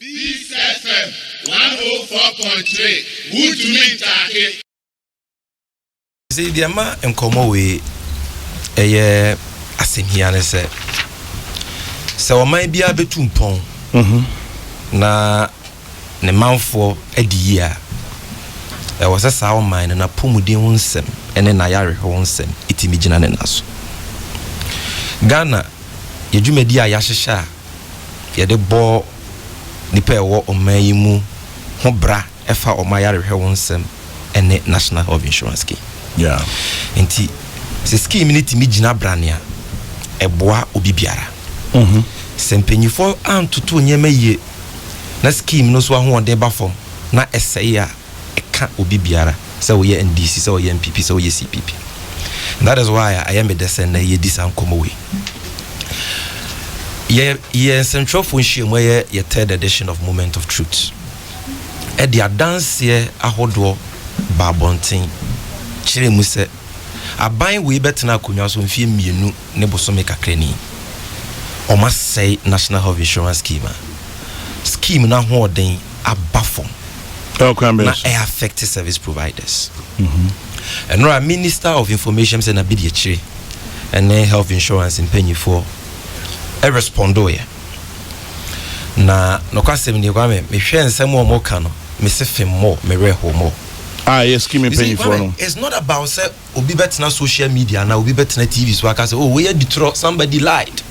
Peace FM 104.3. Good to meet you. See, the ama enkomo we asemhia ne se o man bia betumpon na ne manfo adi a e was sa o man na pomuden wonsem ene na yare wonsem itimi gina ne naso Ghana yedwumadi a yahhehya ye de bo nipa ewo oman mu ho bra efa o ma yare wonsem ene National Health Insurance Scheme. Yeah. Enti se scheme ni timi gina brania eboa obi biara. Sempanyifo antoto nyema ye na scheme no so ahoɔden ba fam na ɛsɛe a ɛka obi biara sɛ wo ye NDC sɛ wo ye NPP sɛ wo ye CPP. That is why I am the send na ye disan come away. Ye central function where ye third edition of Moment of Truth. E dia dance ye ahodo ba bonten chire mu se aban we betena konwa so mfie mienu ne bosome kakrani o ma say National Health Insurance Scheme na hoden abafom na e affect service providers. And no Minister of Information say na bidi chire and health insurance in penny for e respondo ye na no kwasem ni kwa me hwe nsem o mo ka no me se fem mo me reho mo. Yes, scheme penny for no. It's not about say obi betina social media na obi betina TV so aka say oh we detro somebody lied.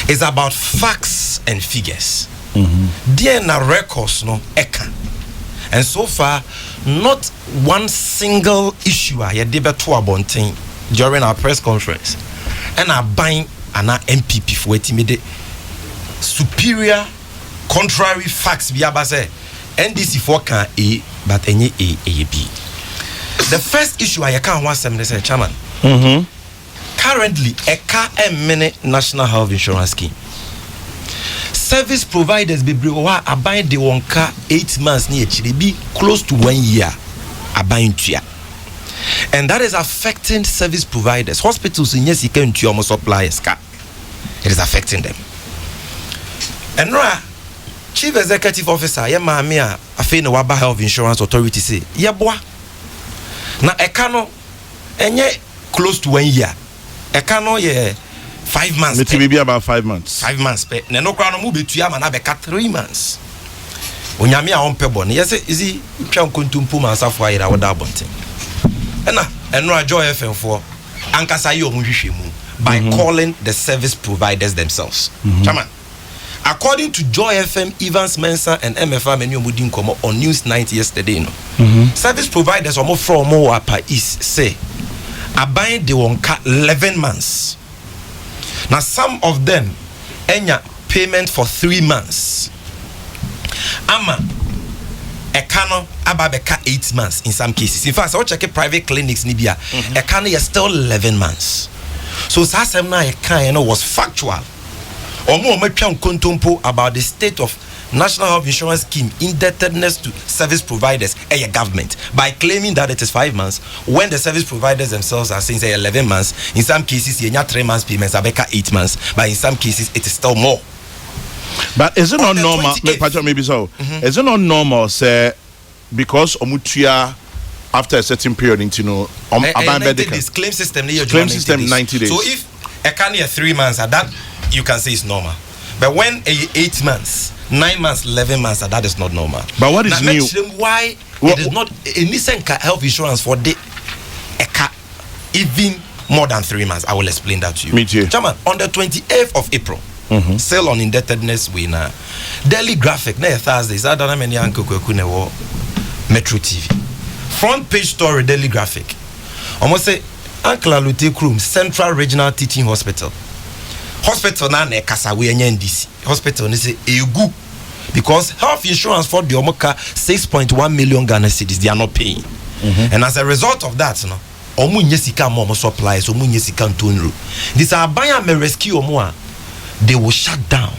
It's about facts and figures. There na records no eka. And so far not one single issue a ye de beto abonten during our press conference. And I buying an NPP for etimide superior contrary facts biaba say NDC for can A but any A B. The first issue I can want some say chairman. Currently eka many National Health Insurance Scheme. Service providers be wa abind the wonka 8 months ni actually be close to 1 year abind tua. And that is affecting service providers. Hospitals in yes you can to almost supply ska. It is affecting them. And Chief Executive Officer ye maame a afi no waba Health Insurance Authority say ye boa na eka no enye close to 1 year eka no ye 5 months it will be about 5 months 5 months pe na no kra no mu betua ma na beka 3 months onyame a on pebo ne yese izi twa nkontumpo ma asafo ayira woda abonten eno Joy FM for ankasa ye omuhwehwemu by calling the service providers themselves. Chairman, according to Joy FM, Evans Mensah and MFA menu mudin komo on News 90 yesterday no. Service providers omo from mo apa is say abind the wonka 11 months. Now some of them enya payment for 3 months. Ama ekano ababeka 8 months in some cases. In fact, I check private clinics nibia ekano is still 11 months. So sasem na ekano was factual. Omo metwa nkontompo about the state of National Health Insurance Scheme indebtedness to service providers and government by claiming that it is 5 months when the service providers themselves are saying say 11 months. In some cases you 3 months payments abeka 8 months, but in some cases it is still more. But is it not normal maybe so is it not normal say because omutua after a certain period into this claim system 90 days. So if a can 3 months at that you can say it's normal, but when 8 months 9 months 11 months that is not normal. But what is new why it is not a Nissan health insurance for the even more than 3 months? I will explain that to you. Me too. Chairman, on the 28th of April sale on indebtedness winner Daily Graphic na Thursdays I don't know many uncle Kwekune Metro TV front page story Daily Graphic almost say Uncle Alute Krum Central Regional Teaching Hospital na na kasa we enya NDC hospital ni say egu because health insurance for the omoka 6.1 million Ghana cedis they are not paying. And as a result of that no omu nyesika mo supplies omu nyesika ntonru this abaya me rescue omo a they will shut down.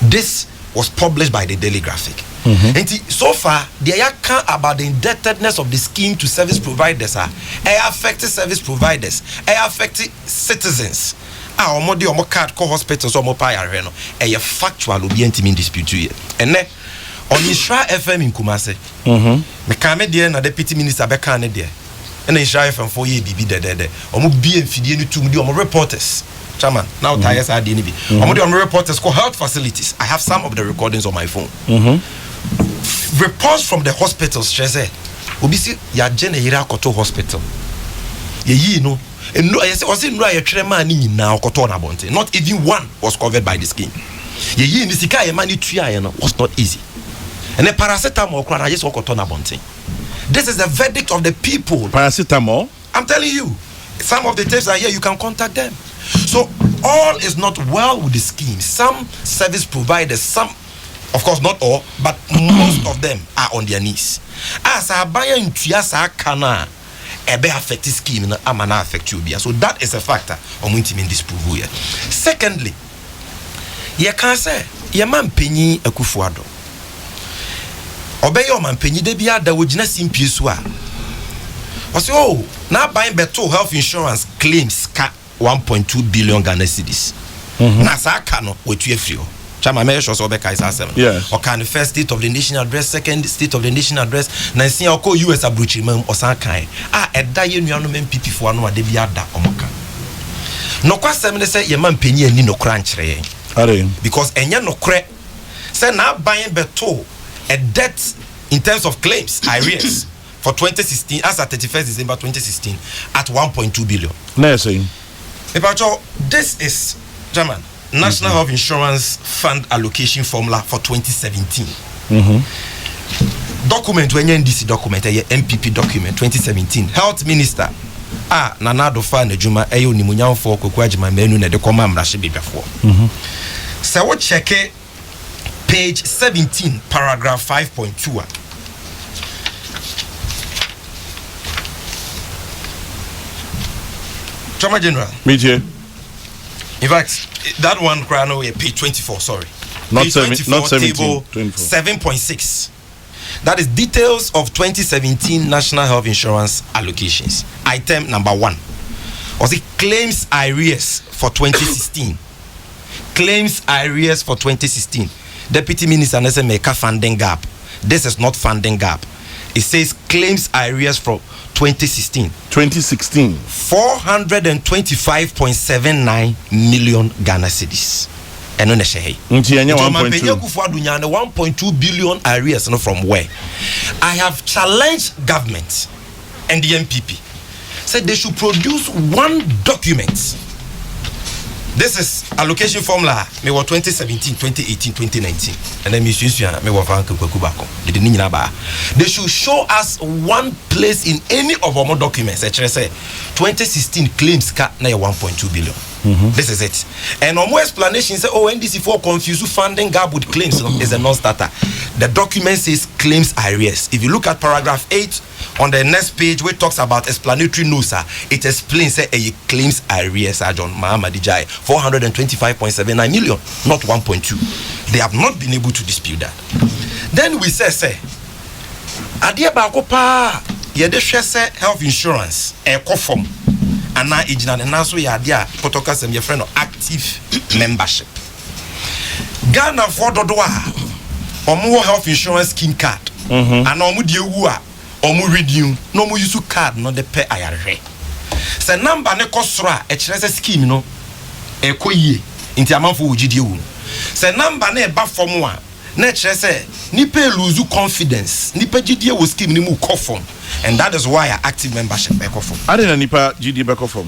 This was published by the Daily Graphic. And so far they are can about the indebtedness of the scheme to service providers are affected service providers affected citizens omo de omo card call hospitals omo pa yare no e factual obi antimi dispute ye ene on Isra FM in Kumase me kan me de na deputy minister be kan ne de ene Isra FM for ye bibi de omo bi enfidie ni tum de omo reporters chairman now tires are the omo de omo reporters call health facilities. I have some of the recordings on my phone. Reports from the hospitals say obi si ya jene yira koto hospital ye yi no enu I say o say nura ye twere man ni nyina koto na bonte not even one was covered by the scheme ye yi ni sika ye man ni tua ye no was not easy and the paracetamol kra na just koto na bonte. This is the verdict of the people. Paracetamol, I'm telling you, some of the tapes are here, you can contact them. So all is not well with the scheme. Some service providers, some, of course not all, but most of them are on their knees. As I buy into yasa kana ebe affect the scheme na amana affect you. So that is a factor on which mean disprove here. Secondly, ye can say ye man penyi Akufo-Addo. Obey your man penyi de bia da wogina simpie so a. O say oh, na buy beto health insurance claims ka 1.2 billion Ghana cedis. Na sa ka no wetu afrio. Chama me sure so be kai sa asem. Yes. O kan first state of the nation address, second state of the nation address, na sin o US abrochi mam o san kan. Eda ye nuanom NPP fo anu ade bia da omoka. No kwasem ne say ye man penyi ani no kra nkyere yen. Are because enye no kre say na buy beto a debt in terms of claims arrears for 2016 as at 31st December 2016 at 1.2 billion. Nursing. This is German National Health Insurance Fund allocation formula for 2017. Document when NDC document a NPP document 2017. Health Minister Nana Dofa Nejuma ayo ni munyamfo kokwaji menu na de koma mrahye bebefo. So what check page 17 paragraph 5.2. Trauma General. Media. In fact, that one crano page 24, sorry. Not page 17, not 17, table 7.6. That is details of 2017 National Health Insurance allocations. Item number 1. Was it claims arrears for 2016? Claims arrears for 2016. Deputy Minister Nese make a funding gap. This is not funding gap. It says claims arrears for 2016. 2016. 425.79 million Ghana cedis. And on the share. 1.2 billion arrears from where? I have challenged government and the NPP. Said they should produce one document. This is allocation formula. Me was 2017, 2018, 2019, and then me was they should show us one place in any of our documents. Actually, say 2016 claims na 1.2 billion. This is it. And on more explanation say, oh, NDC for confuse funding gap with claims is a non-starter. The document says claims arrears. If you look at paragraph 8 on the next page, where it talks about explanatory notes, it explains say a claims arrears John Mahama Dijai 425.79 million, not 1.2. They have not been able to dispute that. Then we say adia ba ko pa ye de hwese health insurance e kofom ana ejina na so ya adia protocol sem ye friend of active membership. Ghana for dodo omo health insurance scheme card and omo de ewu a omo renew no mo use card no de pe ayarehwe se number ne kosoro e kire se scheme no e koyie nti amanfo wogide ewu se number na e ba form a na kire se nipa lose confidence nipa gide ewu scheme ni mu kofom, and that is why active membership be kofom. I didn't nipa gide be kofom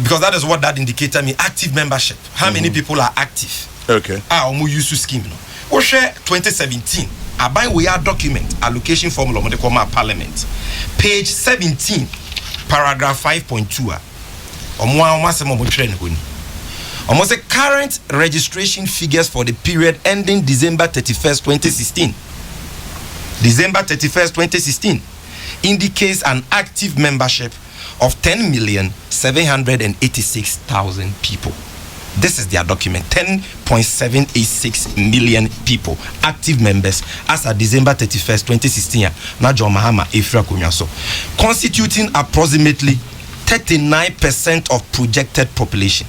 because that is what that indicator mean, active membership. How many people are active? Okay. Omo use scheme no. We share 2017. Abai we are document allocation formula mo de come parliament. Page 17 paragraph 5.2. Omo se mo tire ne honi. Omo se current registration figures for the period ending December 31st 2016. December 31st 2016 indicates an active membership of 10,786,000 people. This is their document. 10.786 million people, active members as of December 31st, 2016. Na John Mahama Efra Kunyaso, constituting approximately 39% of projected population.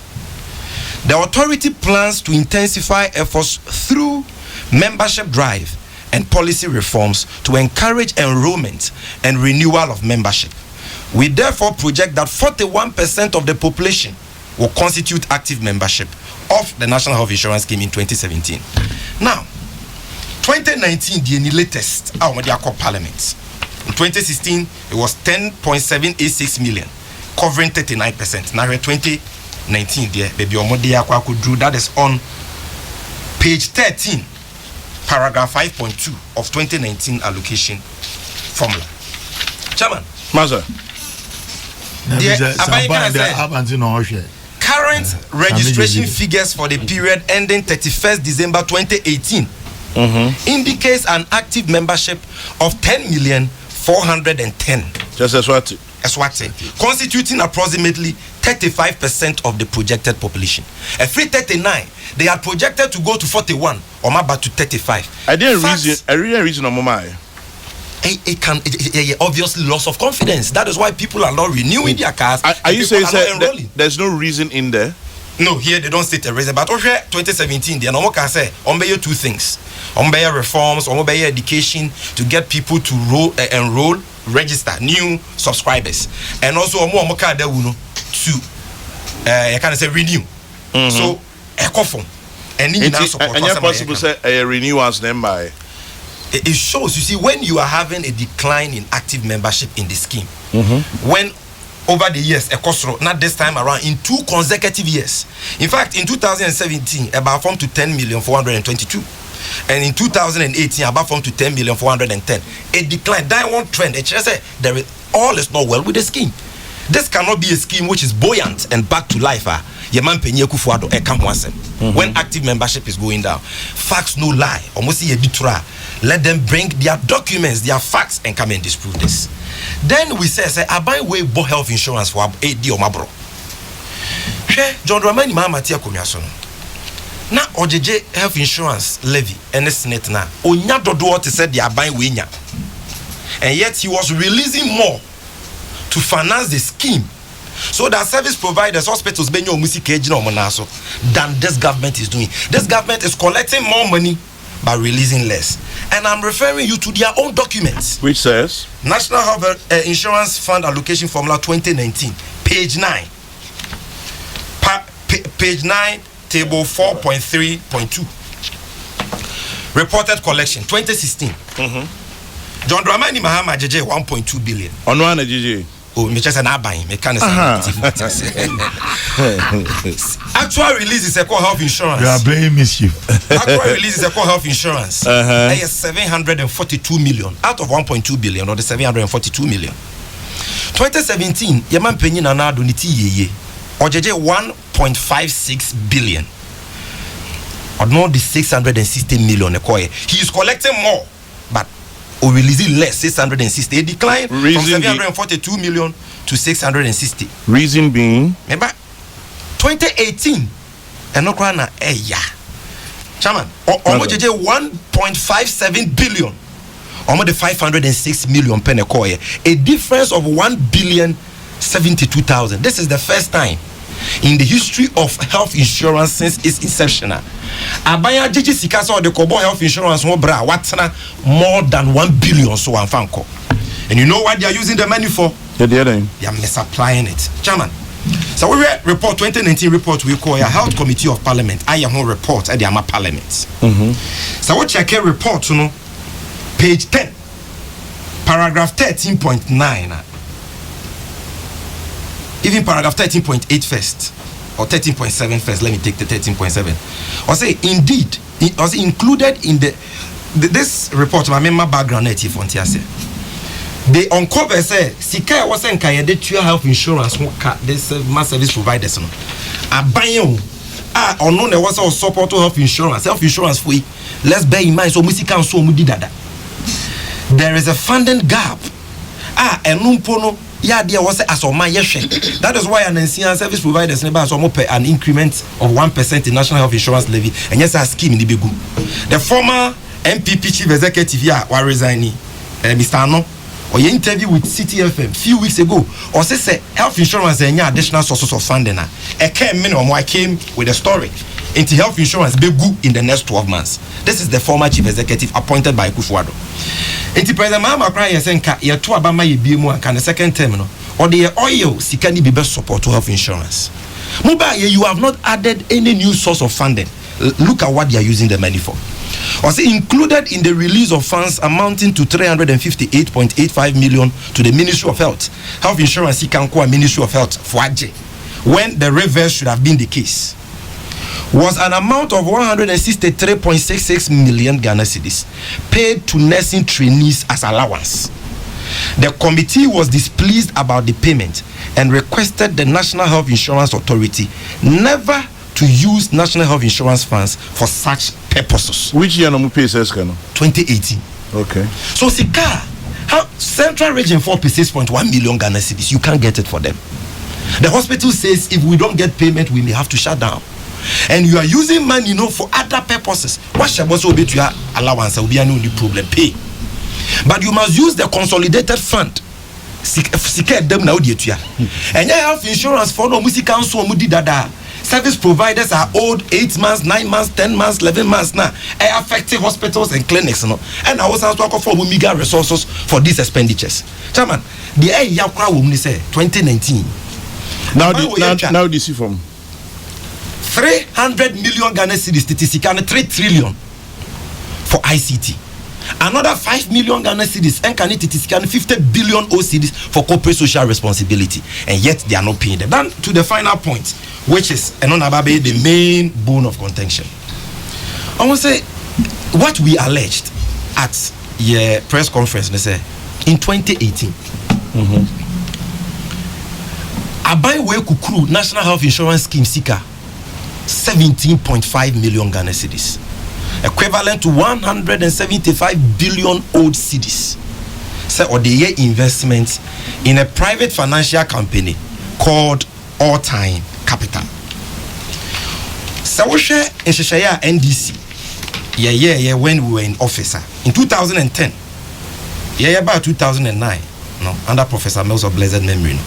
The authority plans to intensify efforts through membership drive and policy reforms to encourage enrollment and renewal of membership. We therefore project that 41% of the population will constitute active membership of the National Health Insurance Scheme in 2017. Now, 2019, the latest Parliament. In 2016, it was 10.786 million, covering 39%. Now, in 2019, that is on page 13, paragraph 5.2 of 2019 allocation formula. Chairman. Master. Current registration figures for the period ending 31st December 2018 indicates an active membership of 10,410,000. Just as what? Constituting approximately 35% of the projected population. A free 39, they are projected to go to 41 or about to 35. I didn't reason on my. It can obviously loss of confidence. That is why people are not renewing their cars. Are you saying there's no reason in there? No, here they don't state a reason. But over 2017, they no can say two things: reforms, education to get people to enroll, register new subscribers, and also to renew. So and possible say a renewals then by. It shows, you see, when you are having a decline in active membership in the scheme, when over the years, not this time around, in 2 consecutive years. In fact, in 2017, about formed to 10,422,000. And in 2018, about formed to 10,410,000. A decline, downward trend. It just said all is not well with the scheme. This cannot be a scheme which is buoyant and back to life. When active membership is going down, facts no lie. Let them bring their documents, their facts, and come and disprove this. Then we say I buy way health insurance for AD or Mabro. John Dramani Mamatia Kumiason. Now OJJ health insurance levy and Senate now. Onya dodo to said they are buying winya. And yet he was releasing more to finance the scheme. So that service providers, hospitals, than this government is doing. This government is collecting more money by releasing less. And I'm referring you to their own documents. Which says? National Health Insurance Fund Allocation Formula 2019, page 9. Page 9, table 4.3.2. Reported collection, 2016. John Dramani Mahama JJ 1.2 billion. On one JJ. Oh, me just an buying mechanism. Actual release is a core health insurance. You are playing mischief. Actual release is a core health insurance. They are 742 million out of 1.2 billion, or the 742 million. 2017, Yaman Penny Nana Doniti Ye, or JJ 1.56 billion, or not the 660 million. He is collecting more, but or releasing less, 660. A decline from 742 million to 660. Reason being? Remember, 2018, and no crana, Chairman, almost 1.57 billion, almost the 506 million penecoye, a difference of 1,072,000. This is the first time in the history of health insurance since its inception. Abaya Gigi Sikaso the Kobo Health Insurance more than 1 billion so one fanco. And you know what they are using the money for? They are misapplying it. Chairman. So we read report 2019 report we call a Health Committee of Parliament. I am on report at the Ama Parliament. So what check a report, page 10, paragraph 13.9. Even paragraph 13.8 first, or 13.7 first. Let me take the 13.7. Or say, indeed, it was included in this report. My member background native on TSA. They uncover say, Sika wasn't kaya de health insurance. This mass service providers no. A buy or no, there was a support to health insurance. Health insurance free. Let's bear in mind so musika so mudi dada. There is a funding gap. And numpono. Yeah, there was as on my that is why an NCN service providers never has an increment of 1% in national health insurance levy, and yes, a scheme in the big. The former NPP chief executive here was resigning, Mr. Ano, or your interview with CTFM few weeks ago, or say health insurance and additional sources of funding. I came minimum, I came with a story into health insurance be good in the next 12 months. This is the former chief executive appointed by Kufuado. Into President Mahama cry and say, "Ya to abama ye BMO and the second terminal or the oil sikani be best support to health insurance." Mobile, you have not added any new source of funding. Look at what they are using the money for. Or say included in the release of funds amounting to 358.85 million to the Ministry of Health. Health insurance he can call Ministry of Health for AJ, when the reverse should have been the case. Was an amount of 163.66 million Ghana cedis paid to nursing trainees as allowance. The committee was displeased about the payment and requested the National Health Insurance Authority never to use National Health Insurance funds for such purposes. Which year no pay says Kano? 2018. Okay. So Sika, how Central Region 4.6.1 million Ghana cedis, you can't get it for them. The hospital says if we don't get payment, we may have to shut down. And you are using money, for other purposes. What shall also be to your allowance? Will be no problem. Pay, but you must use the consolidated fund. Sika them now dear to ya. And health insurance for no music council mudi dada. Service providers are old 8 months, 9 months, 10 months, 11 months now. Affecting hospitals and clinics, And I was also talking for meager resources for these expenditures. Chairman, the yakra woman say 2019. Now this is from 300 million Ghana cedis, 3 trillion for ICT. Another 5 million Ghana cedis, and 50 billion OCDs for corporate social responsibility, and yet they are not paying them. Then to the final point, which is the main bone of contention. I want to say what we alleged at your press conference. They say in 2018, Abai Kukru National Health Insurance Scheme Sika 17.5 million Ghana cedis, equivalent to 175 billion old cedis. Say or the year investment in a private financial company called All Time Capital. So we share in Shishaya NDC. Yeah, when we were in office in 2010. About 2009. No, under Professor Mills of blessed memory.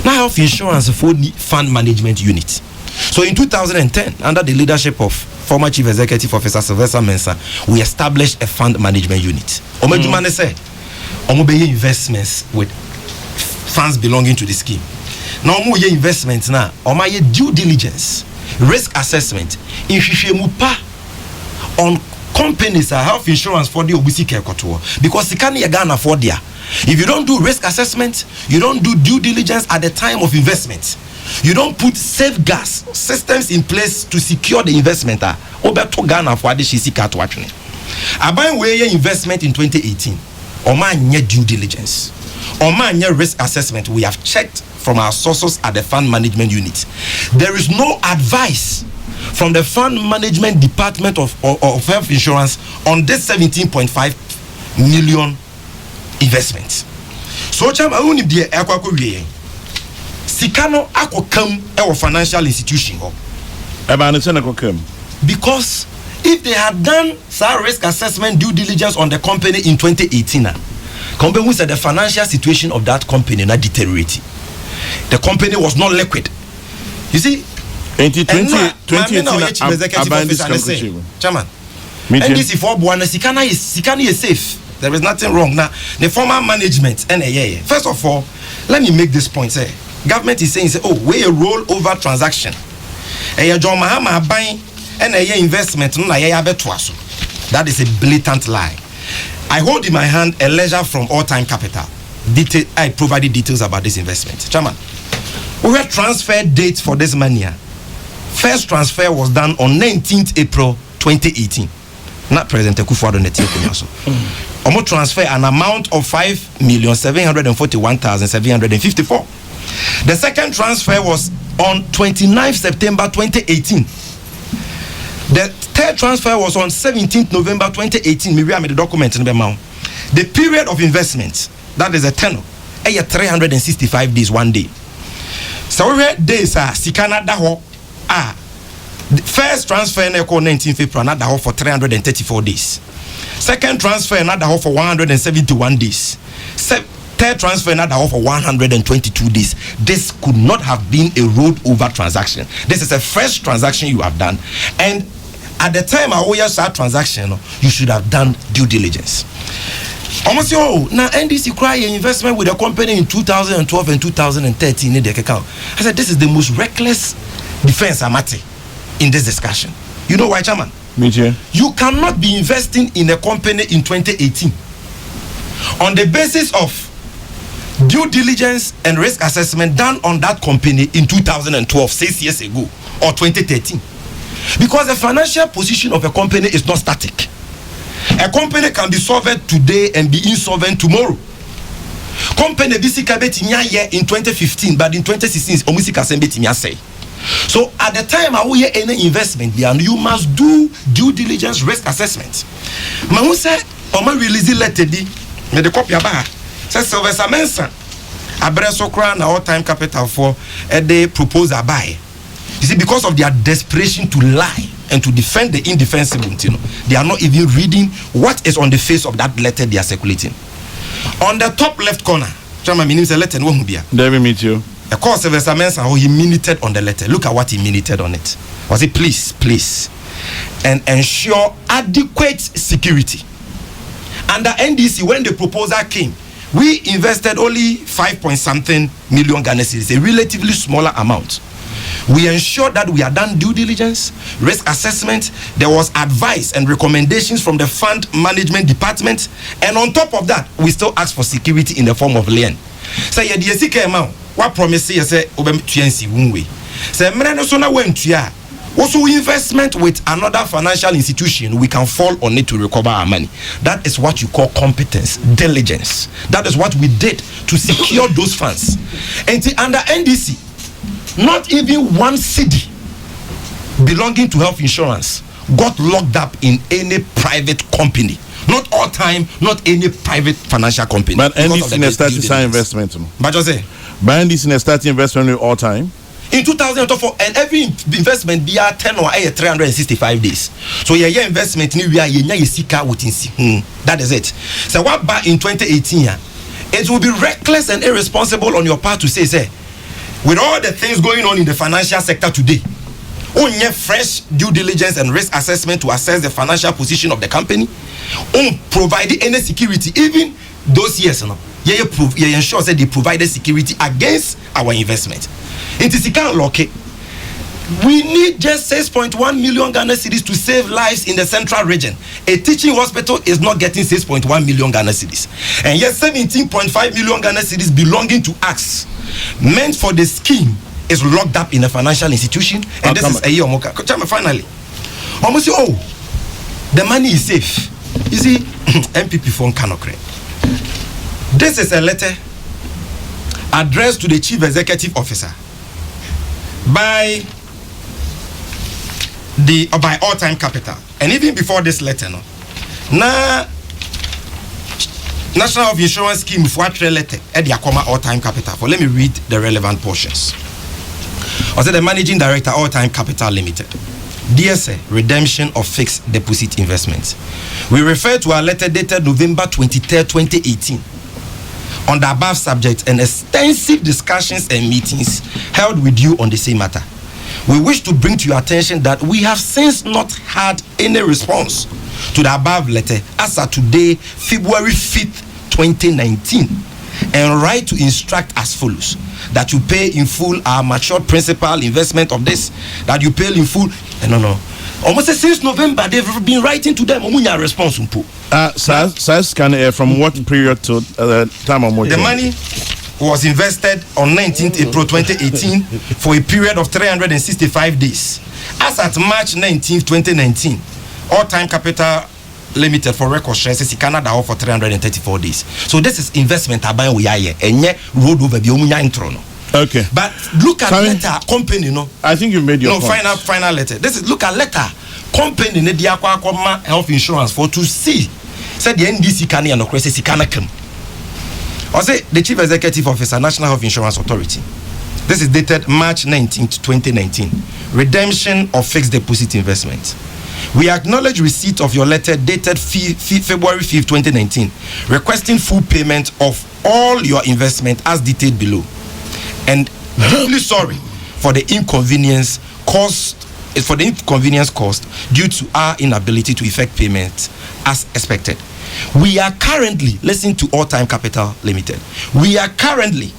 Now health insurance for fund management unit. So in 2010, under the leadership of former Chief Executive Officer Sylvester Mensah, we established a fund management unit. Omejumane say, Omobeye investments with funds belonging to the scheme. Now Omoye investments now, Omaye due diligence, risk assessment, in Shishemupa on companies are health insurance for the Obisi Kekoto. Because you can't afford there. If you don't do risk assessment, you don't do due diligence at the time of investment, you don't put safeguards systems in place to secure the investment. Obeto Ghana for this Shisi to watching. Abai Weye investment in 2018. Omanye due diligence. Omanye risk assessment. We have checked from our sources at the fund management unit. There is no advice from the fund management department of health insurance on this 17.5 million investment. So chama uni die akwako wie. Sikano akokam e financial institution ho. Eba ne sene akokam. Because if they had done some risk assessment due diligence on the company in 2018, company who said the financial situation of that company not deteriorating. The company was not liquid. You see, in 2018 Chairman, NDC for Buana Sikana is safe. There is nothing wrong. Now, the former management, NHIA. First of all, let me make this point. Say, government is saying, we a rollover transaction. John Mahama buying NHIA investment. That is a blatant lie. I hold in my hand a ledger from All Time Capital. I provided details about this investment. Chairman, we had transfer dates for this money. First transfer was done on 19th April 2018. Not President Kufuado Netiokunyaso. Omo transfer an amount of 5,741,754. The second transfer was on 29th September 2018. The third transfer was on 17th November 2018. Maybe I made the document in the amount. The period of investment, that is a tenor, 365 days, 1 day. So we had days Sikana Daho the first transfer in 19th April, another for 334 days. Second transfer, another for 171 days. third transfer now for 122 days. This could not have been a rolled over transaction. This is a fresh transaction you have done, and at the time I owe that transaction, you should have done due diligence. Almost now NDC cry investment with a company in 2012 and 2013 in the account. I said this is the most reckless defense amati in this discussion. You know why, Chairman? You cannot be investing in a company in 2018 on the basis of due diligence and risk assessment done on that company in 2012, 6 years ago, or 2013. Because the financial position of a company is not static. A company can be solvent today and be insolvent tomorrow. Company BCKB in 2015, but in 2016, say. So at the time I will hear any investment, you must do due diligence risk assessment. Mamu say, Oma release letter di, me the copy aba. Say Sylvester Mensa, Abreso Kra na all time capital for they propose a buy. You see, because of their desperation to lie and to defend the indefensible, they are not even reading what is on the face of that letter they are circulating. On the top left corner, Chama means a letter. Let me meet you. Of course, Sylvester Mensa, he minuted on the letter. Look at what he minuted on it. Was it please, and ensure adequate security. Under NDC, when the proposal came, we invested only 5-point-something million Ghana cedis, a relatively smaller amount. We ensured that we had done due diligence, risk assessment. There was advice and recommendations from the fund management department, and on top of that, we still asked for security in the form of lien. So yeah, the SK amount. What promise you say obem tuensi wunwe. Say mena so na wentua. Also investment with another financial institution, we can fall on it to recover our money. That is what you call competence, diligence. That is what we did to secure those funds. And under NDC, not even one cedi belonging to health insurance got locked up in any private company. Not all time, not any private financial company. But NDC in a starting investment. But just say. But NDC in a starting investment all time. In 2004, and every investment be 10 or 365 days. So your investment we are within that is it. So what back in 2018, it will be reckless and irresponsible on your part to say, with all the things going on in the financial sector today, only fresh due diligence and risk assessment to assess the financial position of the company, provide any security, even those years, you ensure that they provided security against our investment. It is okay. We need just 6.1 million Ghana cedis to save lives in the central region. A teaching hospital is not getting 6.1 million Ghana cedis. And yet 17.5 million Ghana cedis belonging to us, meant for the scheme, is locked up in a financial institution. And this is a year finally. Almost the money is safe. You see, NPP phone cannot create. This is a letter addressed to the Chief Executive Officer by All Time Capital. And even before this letter, National Health Insurance Scheme for a letter at the All Time Capital. For let me read the relevant portions. Also, the Managing Director, All Time Capital Limited. Dear Sir, redemption of fixed deposit investments. We refer to our letter dated November 23rd, 2018. On the above subject and extensive discussions and meetings held with you on the same matter. We wish to bring to your attention that we have since not had any response to the above letter as of today, February 5th, 2019, and write to instruct as follows: that you pay in full our matured principal investment of this, that you pay in full. No. Almost since November, they've been writing to them. Response. From what period to time of the money was invested on 19th April 2018 for a period of 365 days. As at March 19th, 2019, All Time Capital Limited for record shares is Canada for 334 days. So this is investment abang we are here and yet road over the omunya intro. Okay. But look at letter company, I think you made your point. Final letter. This is look at letter company ne dia kwa health insurance for to see. Said the NDC can and crisis can come. Or say the Chief Executive Officer, National Health Insurance Authority. This is dated March 19th, 2019. Redemption of fixed deposit investments. We acknowledge receipt of your letter dated February 5th, 2019, requesting full payment of all your investment as detailed below, and deeply sorry for the inconvenience caused due to our inability to effect payments as expected. We are currently, listen to All Time Capital Limited, we are currently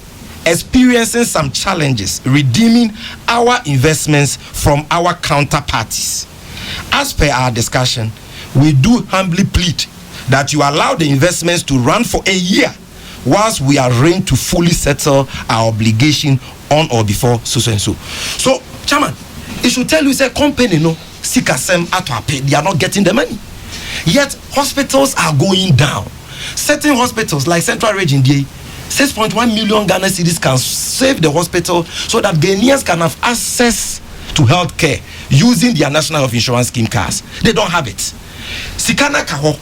experiencing some challenges redeeming our investments from our counterparties. As per our discussion, we do humbly plead that you allow the investments to run for a year whilst we arrange to fully settle our obligation on or before so and so. So, Chairman, it should tell you, say, company no sick asem at pay, they are not getting the money. Yet hospitals are going down. Certain hospitals like Central Region D, 6.1 million Ghana cedis can save the hospital so that Ghanaians can have access to health care using their National Health Insurance Scheme cards. They don't have it. Sikana Kaho.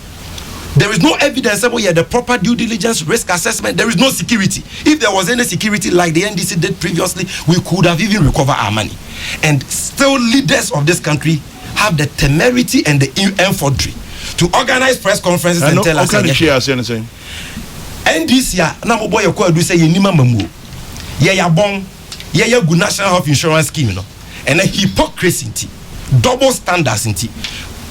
There is no evidence about the proper due diligence risk assessment. There is no security. If there was any security like the NDC did previously, we could have even recovered our money. And still leaders of this country have the temerity and the infantry to organize press conferences and tell us anything. NDC na boy you do say yenima mamu. Ya bon, ya good National Health Insurance Scheme, no. And a hypocrisy, double standards inti.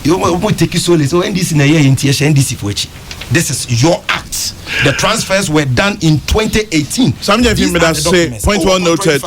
You won't take it solely. So NDC na year NDC for which this is your act. The transfers were done in 2018. Some of you may say point well noted.